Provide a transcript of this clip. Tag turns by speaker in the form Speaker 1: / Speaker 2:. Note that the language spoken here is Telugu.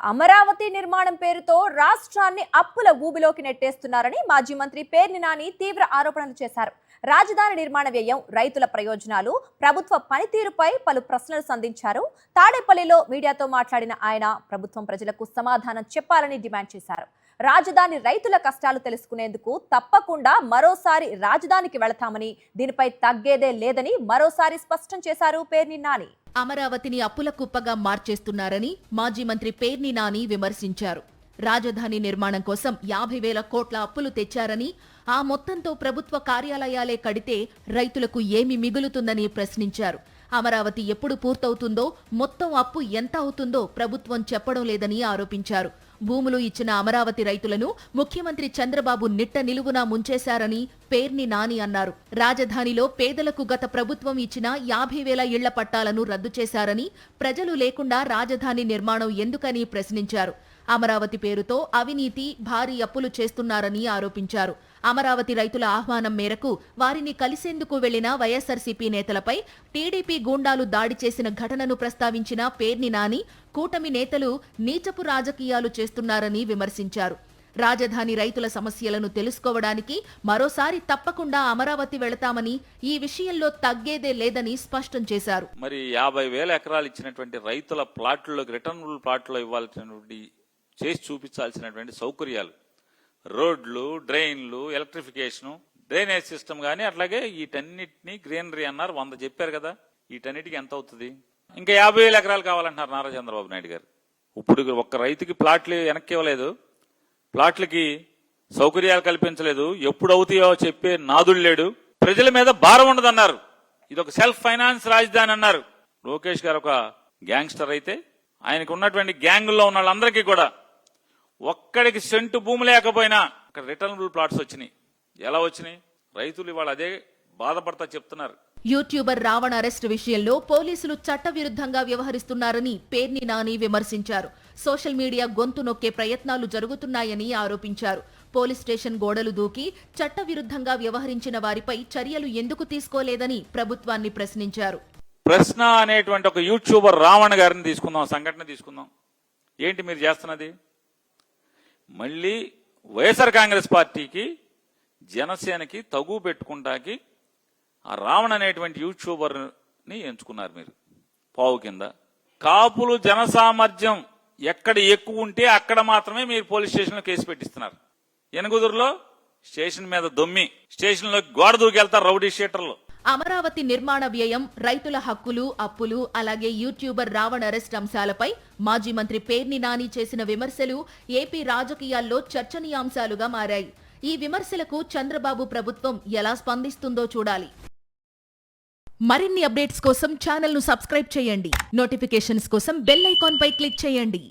Speaker 1: అమరావతి నిర్మాణం పేరుతో రాష్ట్రాన్ని అప్పుల ఊబిలోకి నెట్టేస్తున్నారని మాజీ మంత్రి పేర్ని నాని తీవ్ర ఆరోపణలు చేశారు. రాజధాని నిర్మాణ వ్యయం, రైతుల ప్రయోజనాలు, ప్రభుత్వ పనితీరుపై పలు ప్రశ్నలు సంధించారు. తాడేపల్లిలో మీడియాతో మాట్లాడిన ఆయన ప్రభుత్వం ప్రజలకు సమాధానం చెప్పాలని డిమాండ్ చేశారు. రాజధాని రైతుల కష్టాలు తెలుసుకునేందుకు తప్పకుండా మరోసారి రాజధానికి వెళతామని, దీనిపై తగ్గేదే లేదని మరోసారి స్పష్టం చేశారు పేర్ని నాని.
Speaker 2: అమరావతిని అప్పుల కుప్పగా మార్చేస్తున్నారని మాజీ మంత్రి పేర్ని నాని విమర్శించారు. రాజధాని నిర్మాణం కోసం 50,000 కోట్ల అప్పులు తెచ్చారని, ఆ మొత్తంతో ప్రభుత్వ కార్యాలయాలే కడితే రైతులకు ఏమి మిగులుతుందని ప్రశ్నించారు. అమరావతి ఎప్పుడు పూర్తవుతుందో, మొత్తం అప్పు ఎంత అవుతుందో ప్రభుత్వం చెప్పడం లేదని ఆరోపించారు. భూములు ఇచ్చిన అమరావతి రైతులను ముఖ్యమంత్రి చంద్రబాబు నిట్ట నిలువునా ముంచేశారని పేర్ని నాని అన్నారు. రాజధానిలో పేదలకు గత ప్రభుత్వం ఇచ్చిన 50,000 ఇళ్ల పట్టాలను రద్దు చేశారని, ప్రజలు లేకుండా రాజధాని నిర్మాణం ఎందుకని ప్రశ్నించారు. అమరావతి పేరుతో అవినీతి, భారీ అప్పులు చేస్తున్నారని ఆరోపించారు. అమరావతి రైతుల ఆహ్వానం మేరకు వారిని కలిసేందుకు వెళ్లిన వైఎస్సార్సీపీ నేతలపై టీడీపీ గూండాలు దాడి చేసిన ఘటనను ప్రస్తావించిన పేర్ని నాని, కూటమి నేతలు నీచపు రాజకీయాలు చేస్తున్నారని విమర్శించారు. రాజధాని రైతుల సమస్యలను తెలుసుకోవడానికి మరోసారి తప్పకుండా అమరావతి వెళతామని, ఈ విషయంలో తగ్గేదే లేదని స్పష్టం చేశారు.
Speaker 3: మరి 50,000 ఎకరాలు ఇచ్చినటువంటి రైతుల ప్లాట్లలోకి రిటర్నబుల్ ప్లాట్లో ఇవ్వాల్సినటువంటి చేసి చూపించాల్సినటువంటి సౌకర్యాలు, రోడ్లు, డ్రైన్లు, ఎలక్ట్రిఫికేషను, డ్రైనేజ్ సిస్టమ్ కానీ, అట్లాగే వీటన్నిటినీ గ్రీనరీ అన్నారు. 100 చెప్పారు కదా, వీటన్నిటికి ఎంత అవుతుంది? ఇంకా 50,000 ఎకరాలు కావాలంటున్నారు నారా చంద్రబాబు నాయుడు గారు. ఇప్పుడు ఒక్క రైతుకి ప్లాట్లు వెనక్కి ఇవ్వలేదు, ప్లాట్లకి సౌకర్యాలు కల్పించలేదు, ఎప్పుడు అవుతాయో చెప్పే నాదుడు లేడు, ప్రజల మీద భారం ఉండదన్నారు. ఇది ఒక సెల్ఫ్ ఫైనాన్స్ రాజధాని అన్నారు. లోకేష్ గారు ఒక గ్యాంగ్స్టర్ అయితే, ఆయనకు ఉన్నటువంటి గ్యాంగుల్లో ఉన్న వాళ్ళందరికీ కూడా ఒక్కడికి సెంటు భూమి లేకపోయినా అక్కడ రిటర్నబుల్ ప్లాట్స్ వచ్చినాయి. ఎలా వచ్చినాయి? రైతులు ఇవాళ అదే బాధపడతా చెప్తున్నారు.
Speaker 2: యూట్యూబర్ రావణ్ అరెస్ట్ విషయంలో పోలీసులు చట్టవిరుద్ధంగా వ్యవహరిస్తున్నారని పేర్ని నాని విమర్శించారు. సోషల్ మీడియా గొంతు నొక్కే ప్రయత్నాలు జరుగుతున్నాయని ఆరోపించారు. పోలీస్ స్టేషన్ గోడలు దూకి చట్టవిరుద్ధంగా వ్యవహరించిన వారిపై చర్యలు ఎందుకు తీసుకోలేదని ప్రభుత్వాన్ని ప్రశ్నించారు.
Speaker 3: ప్రశ్న అనేటువంటి ఒక యూట్యూబర్ రావణ్ గారిని తీసుకుందాం, సంఘటన తీసుకుందాం. ఏంటి మీరు చేస్తున్నది? మళ్ళీ వైఎస్ఆర్ కాంగ్రెస్ పార్టీకి, జనసేనకి తగు పెట్టుకుంటాకి ఆ రావణ్ అనేటువంటి యూట్యూబర్ని ఎంచుకున్నారు మీరు. పావు కింద కాపులు జనసామర్థ్యం ఎక్కడ ఎక్కువ ఉంటే అక్కడ మాత్రమే మీరు పోలీస్ స్టేషన్లో కేసు పెట్టిస్తున్నారు. ఎనగుదురులో స్టేషన్ మీద దొమ్మి స్టేషన్లో గోడ దూకెళ్తారు రౌడీ షీటర్లు.
Speaker 2: అమరావతి నిర్మాణ వ్యయం, రైతుల హక్కులు, అప్పులు, అలాగే యూట్యూబర్ రావణ్ అరెస్ట్ అంశాలపై మాజీ మంత్రి పేర్ని నాని చేసిన విమర్శలు ఏపీ రాజకీయాల్లో చర్చనీయాంశాలుగా మారాయి. ఈ విమర్శలకు చంద్రబాబు ప్రభుత్వం ఎలా స్పందిస్తుందో చూడాలి. మరిన్ని అప్డేట్స్ కోసం ఛానల్ను సబ్స్క్రైబ్ చేయండి. నోటిఫికేషన్స్ కోసం బెల్ ఐకాన్ పై క్లిక్ చేయండి.